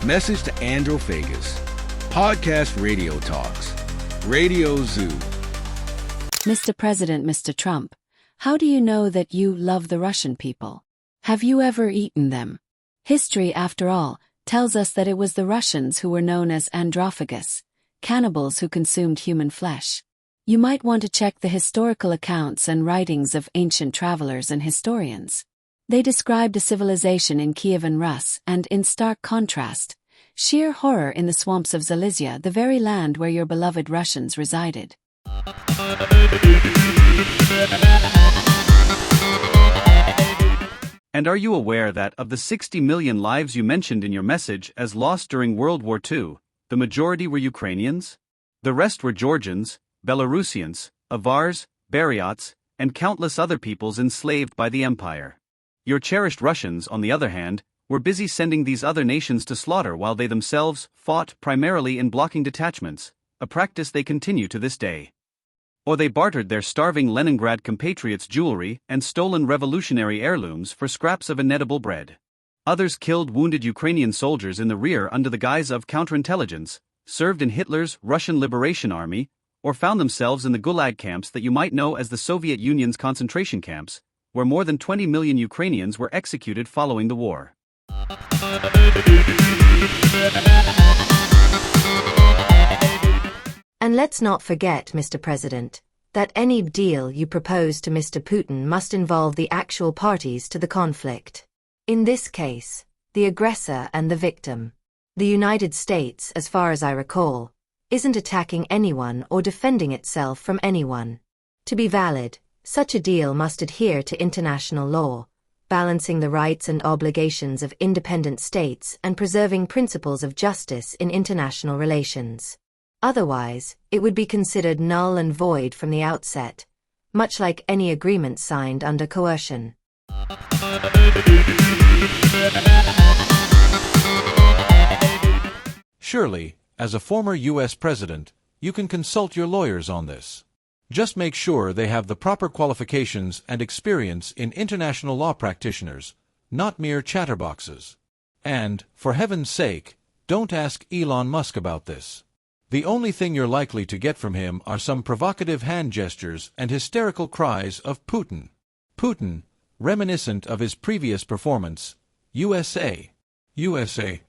Message to androphagous. Podcast Radio Talks. Radio Zoo. Mr. President, Mr. Trump, how do you know that you love the Russian people? Have you ever eaten them? History, after all, tells us that it was the Russians who were known as androphagous, cannibals who consumed human flesh. You might want to check the historical accounts and writings of ancient travelers and historians. They described a civilization in Kievan Rus and, in stark contrast, sheer horror in the swamps of Zalizia, the very land where your beloved Russians resided. And are you aware that of the 60 million lives you mentioned in your message as lost during World War II, the majority were Ukrainians? The rest were Georgians, Belarusians, Avars, Buryats, and countless other peoples enslaved by the empire. Your cherished Russians, on the other hand, were busy sending these other nations to slaughter while they themselves fought primarily in blocking detachments, a practice they continue to this day. Or they bartered their starving Leningrad compatriots' jewelry and stolen revolutionary heirlooms for scraps of inedible bread. Others killed wounded Ukrainian soldiers in the rear under the guise of counterintelligence, served in Hitler's Russian Liberation Army, or found themselves in the Gulag camps that you might know as the Soviet Union's concentration camps, where more than 20 million Ukrainians were executed following the war. And let's not forget, Mr. President, that any deal you propose to Mr. Putin must involve the actual parties to the conflict. In this case, the aggressor and the victim. The United States, as far as I recall, isn't attacking anyone or defending itself from anyone. To be valid, such a deal must adhere to international law, balancing the rights and obligations of independent states and preserving principles of justice in international relations. Otherwise, it would be considered null and void from the outset, much like any agreement signed under coercion. Surely, as a former U.S. president, you can consult your lawyers on this. Just make sure they have the proper qualifications and experience in international law practitioners, not mere chatterboxes. And, for heaven's sake, don't ask Elon Musk about this. The only thing you're likely to get from him are some provocative hand gestures and hysterical cries of Putin. Putin, reminiscent of his previous performance, USA. USA.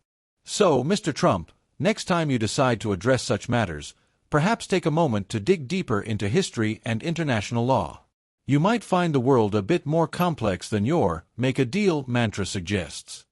So, Mr. Trump, next time you decide to address such matters, perhaps take a moment to dig deeper into history and international law. You might find the world a bit more complex than your make a deal mantra suggests.